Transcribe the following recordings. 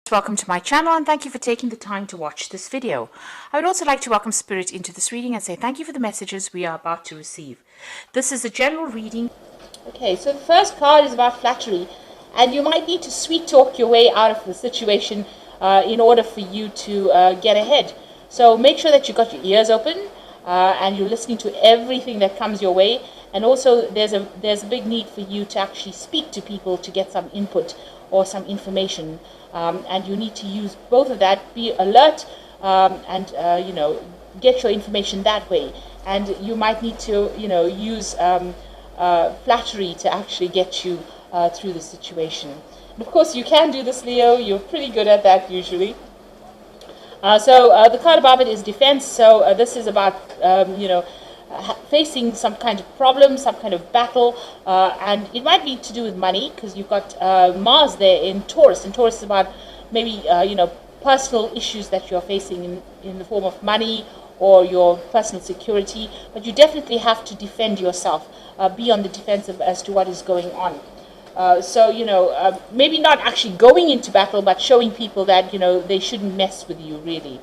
Welcome to my channel and thank you for taking the time to watch this video. I would also like to welcome Spirit into this reading and say thank you for the messages we are about to receive. This is a general reading. Okay, so the first card is about flattery, and you might need to sweet talk your way out of the situation in order for you to get ahead. So make sure that you've got your ears open and you're listening to everything that comes your way. And also there's a big need for you to actually speak to people to get some input or some information. And you need to use both of that, be alert and get your information that way. And you might need to use flattery to actually get you through the situation. And of course you can do this, Leo. You're pretty good at that usually. So the card above it is defense. So this is about facing some kind of problem, some kind of battle, and it might be to do with money, because you've got Mars there in Taurus, and Taurus is about maybe personal issues that you're facing in the form of money or your personal security. But you definitely have to defend yourself, be on the defensive as to what is going on. Maybe not actually going into battle, but showing people that they shouldn't mess with you, really.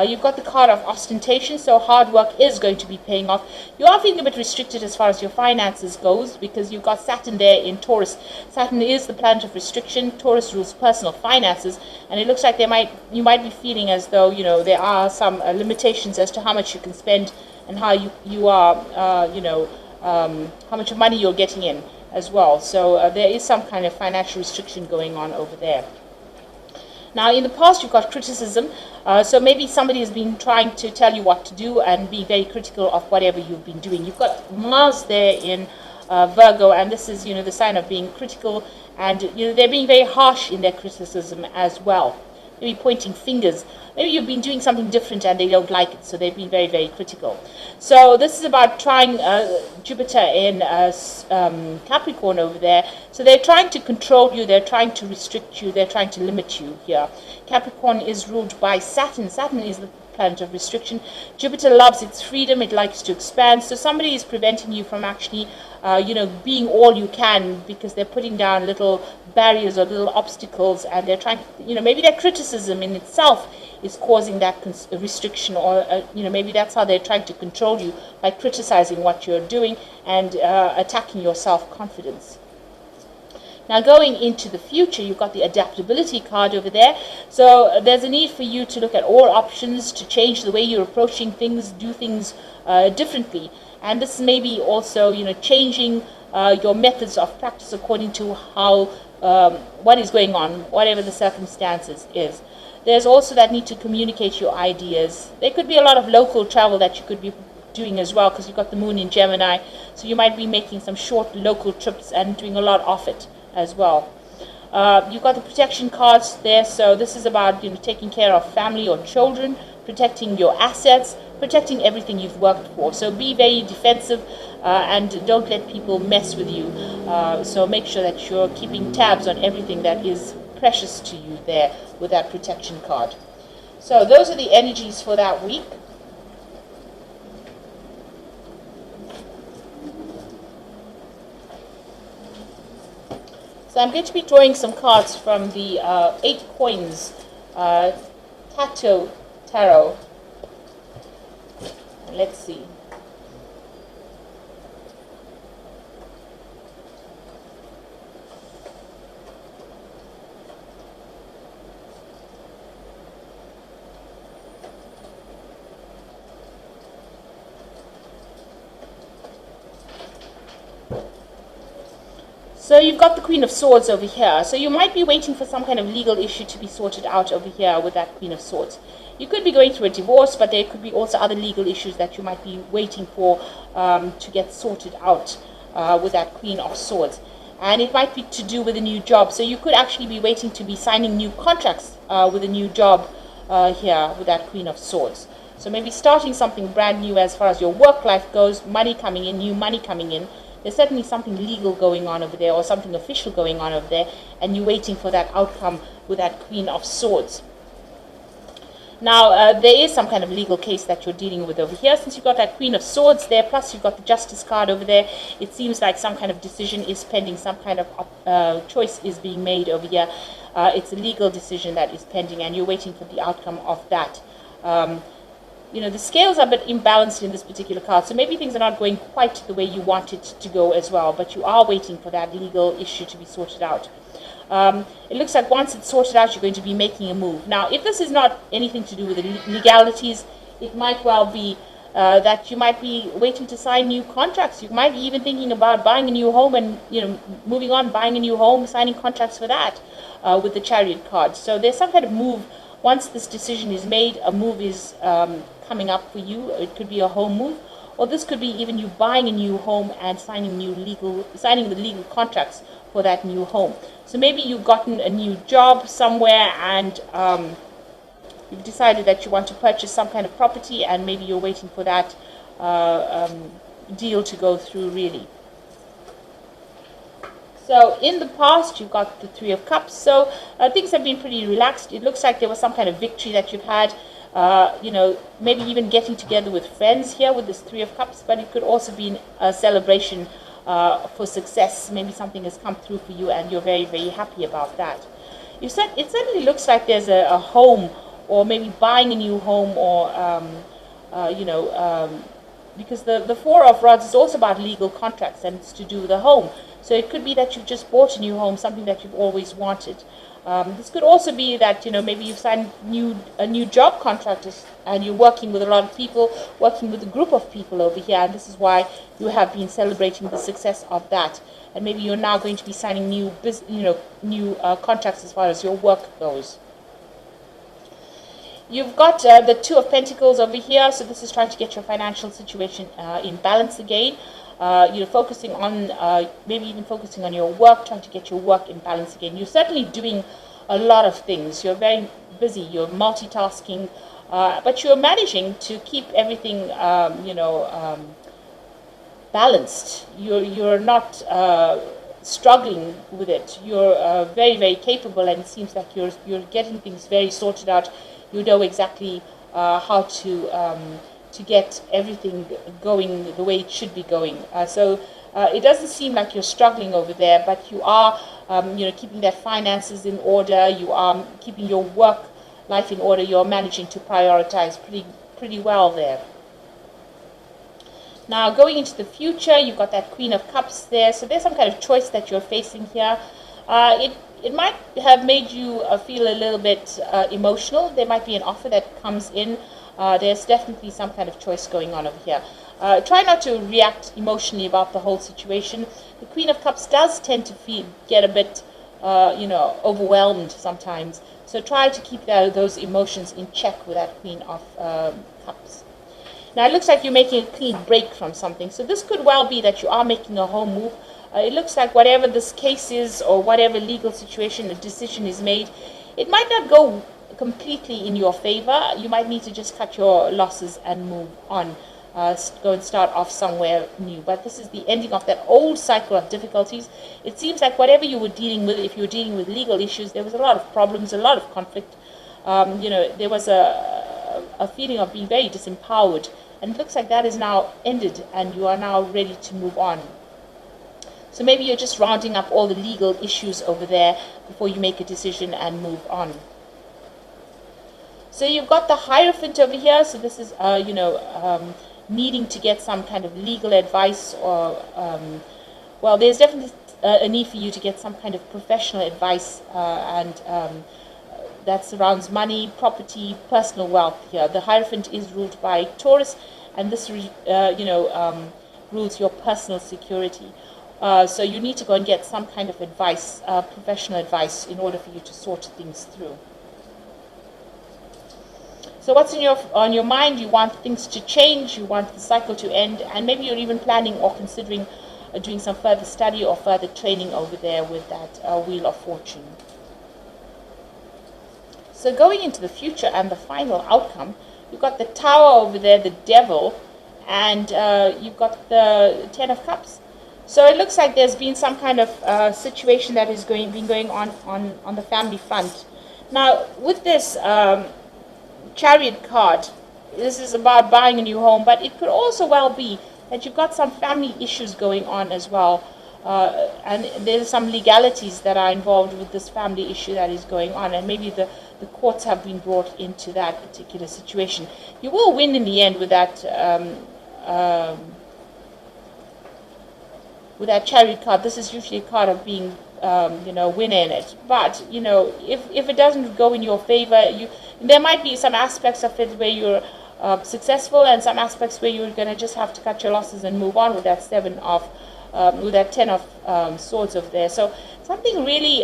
You've got the card of ostentation, so hard work is going to be paying off. You are feeling a bit restricted as far as your finances goes, because you've got Saturn there in Taurus. Saturn is the planet of restriction. Taurus rules personal finances, and it looks like you might be feeling as though there are some limitations as to how much you can spend and how you are how much money you're getting in as well. So there is some kind of financial restriction going on over there. Now, in the past, you've got criticism. So maybe somebody has been trying to tell you what to do and be very critical of whatever you've been doing. You've got Mars there in Virgo, and this is, the sign of being critical. And, they're being very harsh in their criticism as well. Maybe pointing fingers. Maybe you've been doing something different and they don't like it, so they've been very, very critical. So this is about trying Jupiter in Capricorn over there. So they're trying to control you, they're trying to restrict you, they're trying to limit you here. Capricorn is ruled by Saturn. Saturn is the planet of restriction. Jupiter loves its freedom, it likes to expand. So somebody is preventing you from actually being all you can, because they're putting down little barriers or little obstacles, and they're trying maybe their criticism in itself is causing that restriction, or maybe that's how they're trying to control you, by criticizing what you're doing and attacking your self-confidence. Now, going into the future, you've got the adaptability card over there. So there's a need for you to look at all options, to change the way you're approaching things, do things differently. And this may be also, changing your methods of practice according to how what is going on, whatever the circumstances is. There's also that need to communicate your ideas. There could be a lot of local travel that you could be doing as well, because you've got the moon in Gemini. So you might be making some short local trips and doing a lot of it as well. You've got the protection cards there. So this is about taking care of family or children, protecting your assets, protecting everything you've worked for. So be very defensive and don't let people mess with you. So make sure that you're keeping tabs on everything that is precious to you there with that protection card. So those are the energies for that week. So I'm going to be drawing some cards from the 8 Coins Tarot. Let's see. So you've got the Queen of Swords over here. So you might be waiting for some kind of legal issue to be sorted out over here with that Queen of Swords. You could be going through a divorce, but there could be also other legal issues that you might be waiting for to get sorted out with that Queen of Swords. And it might be to do with a new job. So you could actually be waiting to be signing new contracts with a new job here with that Queen of Swords. So maybe starting something brand new as far as your work life goes, money coming in, new money coming in. There's certainly something legal going on over there, or something official going on over there, and you're waiting for that outcome with that Queen of Swords. Now, there is some kind of legal case that you're dealing with over here. Since you've got that Queen of Swords there, plus you've got the Justice card over there, it seems like some kind of decision is pending, some kind of choice is being made over here. It's a legal decision that is pending, and you're waiting for the outcome of that. You know, the scales are a bit imbalanced in this particular card, so maybe things are not going quite the way you want it to go as well, but you are waiting for that legal issue to be sorted out. It looks like once it's sorted out, you're going to be making a move. Now, if this is not anything to do with the legalities, it might well be that you might be waiting to sign new contracts. You might be even thinking about buying a new home and, you know, moving on, buying a new home, signing contracts for that with the Chariot card. So there's some kind of move. Once this decision is made, a move is coming up for you. It could be a home move, or this could be even you buying a new home and signing the legal contracts for that new home. So maybe you've gotten a new job somewhere, and you've decided that you want to purchase some kind of property, and maybe you're waiting for that deal to go through, really. So in the past, you've got the Three of Cups. So things have been pretty relaxed. It looks like there was some kind of victory that you've had. You know, maybe even getting together with friends here with this Three of Cups, but it could also be a celebration for success. Maybe something has come through for you and you're very, very happy about that. It certainly looks like there's a home, or maybe buying a new home, or you know, because the Four of Rods is also about legal contracts, and it's to do with a home. So it could be that you've just bought a new home, something that you've always wanted. This could also be that, you know, maybe you've signed a new job contract, and you're working with a lot of people, working with a group of people over here, and this is why you have been celebrating the success of that. And maybe you're now going to be signing new contracts as far as your work goes. You've got the Two of Pentacles over here, so this is trying to get your financial situation in balance again. You're focusing on, maybe even focusing on your work, trying to get your work in balance again. You're certainly doing a lot of things. You're very busy. You're multitasking, but you're managing to keep everything, you know, balanced. You're not struggling with it. You're very, very capable, and it seems like you're getting things very sorted out. You know exactly how to get everything going the way it should be going. So it doesn't seem like you're struggling over there, but you are, you know, keeping that finances in order. You are keeping your work life in order. You're managing to prioritize pretty well there. Now, going into the future, you've got that Queen of Cups there. So there's some kind of choice that you're facing here. It might have made you feel a little bit emotional. There might be an offer that comes in. There's definitely some kind of choice going on over here. Try not to react emotionally about the whole situation. The Queen of Cups does tend to get a bit, you know, overwhelmed sometimes. So try to keep those emotions in check with that Queen of Cups. Now, it looks like you're making a clean break from something. So this could well be that you are making a home move. It looks like whatever this case is, or whatever legal situation, a decision is made, it might not go completely in your favor. You might need to just cut your losses and move on, go and start off somewhere new. But this is the ending of that old cycle of difficulties. It seems like whatever you were dealing with, if you were dealing with legal issues, there was a lot of problems, a lot of conflict. You know, there was a feeling of being very disempowered, and it looks like that is now ended, and you are now ready to move on. So maybe you're just rounding up all the legal issues over there before you make a decision and move on. So you've got the Hierophant over here. So this is, you know, needing to get some kind of legal advice, or, well, there's definitely a need for you to get some kind of professional advice, and that surrounds money, property, personal wealth here. The Hierophant is ruled by Taurus, and this, you know, rules your personal security. So you need to go and get some kind of advice, professional advice, in order for you to sort things through. So what's on your mind? You want things to change, you want the cycle to end, and maybe you're even planning or considering doing some further study or further training over there with that Wheel of Fortune. So going into the future and the final outcome, you've got the Tower over there, the Devil, and you've got the Ten of Cups. So it looks like there's been some kind of situation that is been going on the family front. Now, with this, Chariot card. This is about buying a new home, but it could also well be that you've got some family issues going on as well. And there's some legalities that are involved with this family issue that is going on, and maybe the courts have been brought into that particular situation. You will win in the end with that Chariot card. This is usually a card of being winner in it, but if it doesn't go in your favor, there might be some aspects of it where you're successful, and some aspects where you're going to just have to cut your losses and move on with that with that 10 of swords over there. So something really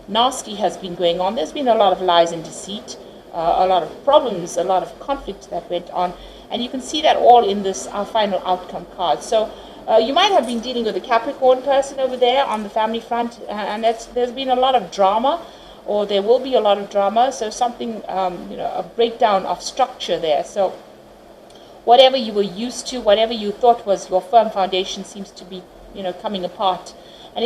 nasty has been going on. There's been a lot of lies and deceit, a lot of problems, a lot of conflict that went on, and you can see that all in this final outcome card. So you might have been dealing with a Capricorn person over there on the family front, and there's been a lot of drama, or there will be a lot of drama. So something, a breakdown of structure there. So whatever you were used to, whatever you thought was your firm foundation, seems to be, coming apart. And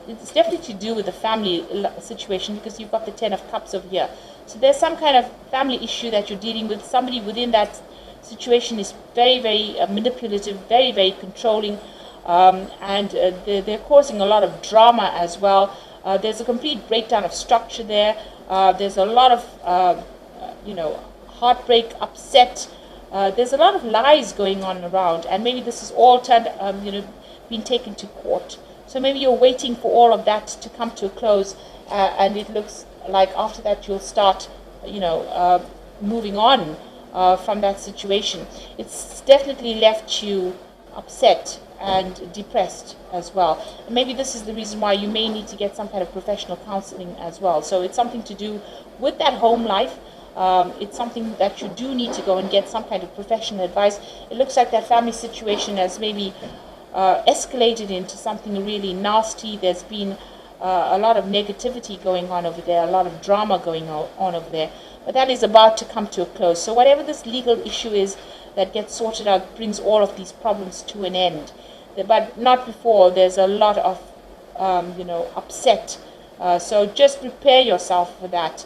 it's definitely to do with the family situation, because you've got the 10 of Cups over here. So there's some kind of family issue that you're dealing with. Somebody within that situation is very, very manipulative, very, very controlling, and they're causing a lot of drama as well. There's a complete breakdown of structure there. There's a lot of, heartbreak, upset. There's a lot of lies going on around, and maybe this is all being taken to court. So maybe you're waiting for all of that to come to a close, and it looks like after that you'll start, moving on from that situation. It's definitely left you upset and depressed as well. And maybe this is the reason why you may need to get some kind of professional counseling as well. So it's something to do with that home life. It's something that you do need to go and get some kind of professional advice. It looks like that family situation has maybe escalated into something really nasty. There's been a lot of negativity going on over there, a lot of drama going on over there. But that is about to come to a close. So whatever this legal issue is that gets sorted out brings all of these problems to an end. But not before there's a lot of, upset. So just prepare yourself for that.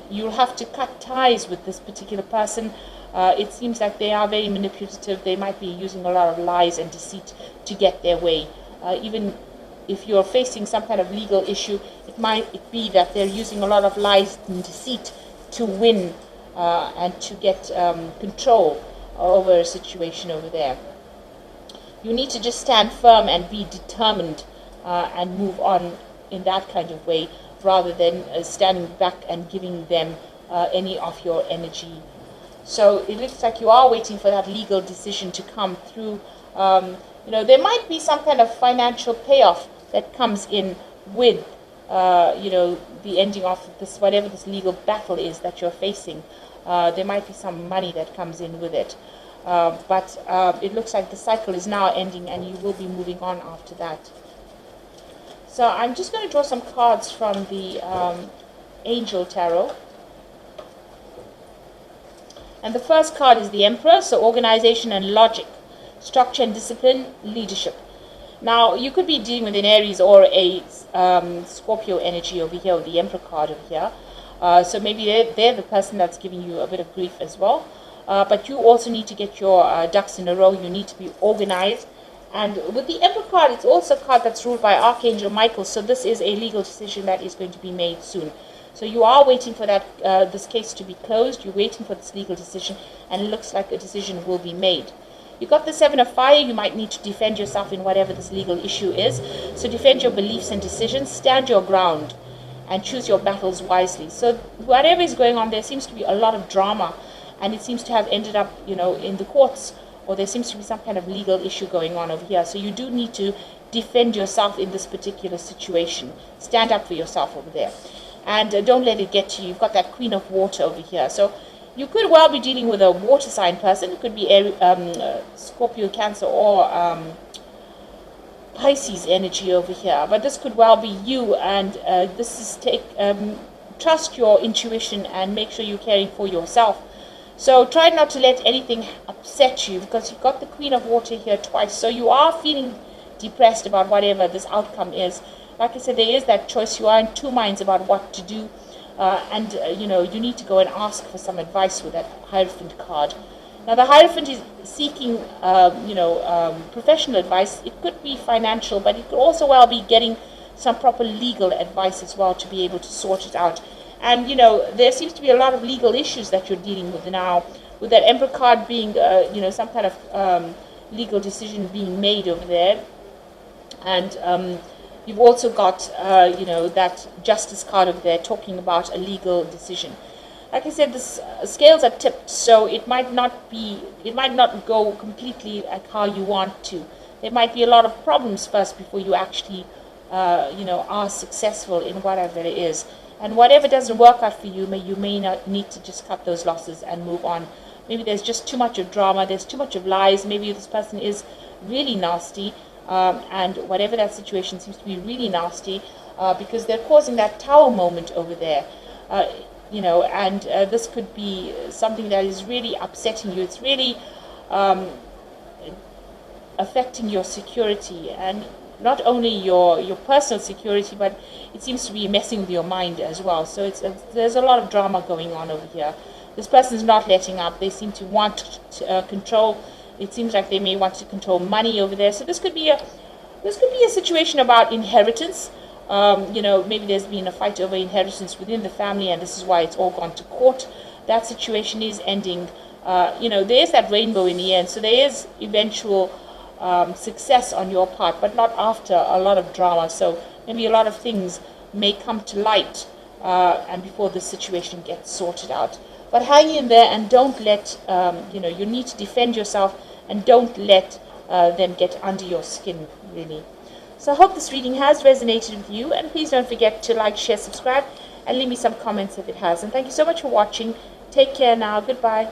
You'll have to cut ties with this particular person. It seems like they are very manipulative. They might be using a lot of lies and deceit to get their way. Even if you're facing some kind of legal issue, it might be that they're using a lot of lies and deceit to win and to get control over a situation over there. You need to just stand firm and be determined and move on in that kind of way, rather than standing back and giving them any of your energy. So it looks like you are waiting for that legal decision to come through. There might be some kind of financial payoff that comes in with, the ending of this, whatever this legal battle is that you're facing. There might be some money that comes in with it. But it looks like the cycle is now ending, and you will be moving on after that. So I'm just going to draw some cards from the Angel Tarot. And the first card is the Emperor, so organization and logic, structure and discipline, leadership. Now, you could be dealing with an Aries or a Scorpio energy over here, or the Emperor card over here. So maybe they're the person that's giving you a bit of grief as well. But you also need to get your ducks in a row. You need to be organized. And with the Emperor card, it's also a card that's ruled by Archangel Michael. So this is a legal decision that is going to be made soon. So you are waiting for that this case to be closed. You're waiting for this legal decision, and it looks like a decision will be made. You got the Seven of Fire. You might need to defend yourself in whatever this legal issue is. So defend your beliefs and decisions. Stand your ground and choose your battles wisely. So whatever is going on, there seems to be a lot of drama, and it seems to have ended up, in the courts, or there seems to be some kind of legal issue going on over here. So you do need to defend yourself in this particular situation. Stand up for yourself over there. And don't let it get to you. You've got that Queen of Water over here. So you could well be dealing with a water sign person. It could be Scorpio, Cancer, or Pisces energy over here. But this could well be you. And this is trust your intuition and make sure you're caring for yourself. So try not to let anything upset you, because you've got the Queen of Water here twice. So you are feeling depressed about whatever this outcome is. Like I said, there is that choice. You are in two minds about what to do. you know, you need to go and ask for some advice with that Hierophant card. Now, the Hierophant is seeking, professional advice. It could be financial, but it could also well be getting some proper legal advice as well to be able to sort it out. And, you know, there seems to be a lot of legal issues that you're dealing with now, with that Emperor card being, some kind of legal decision being made over there. And you've also got, that Justice card over there talking about a legal decision. Like I said, the scales are tipped, so it might not go completely like how you want to. There might be a lot of problems first before you actually, are successful in whatever it is. And whatever doesn't work out for you, you may not need to just cut those losses and move on. Maybe there's just too much of drama, there's too much of lies, maybe this person is really nasty, and whatever that situation seems to be really nasty, because they're causing that tower moment over there. And this could be something that is really upsetting you. It's really affecting your security, and not only your personal security, but it seems to be messing with your mind as well. So there's a lot of drama going on over here. This person's not letting up. They seem to want to control. It seems like they may want to control money over there. So this could be a situation about inheritance. Maybe there's been a fight over inheritance within the family, and this is why it's all gone to court. That situation is ending. There is that rainbow in the end, so there is eventual success on your part, but not after a lot of drama. So maybe a lot of things may come to light, and before the situation gets sorted out. But hang in there and don't let, you need to defend yourself, and don't let them get under your skin, really. So I hope this reading has resonated with you, and please don't forget to like, share, subscribe, and leave me some comments if it has. And thank you so much for watching. Take care now. Goodbye.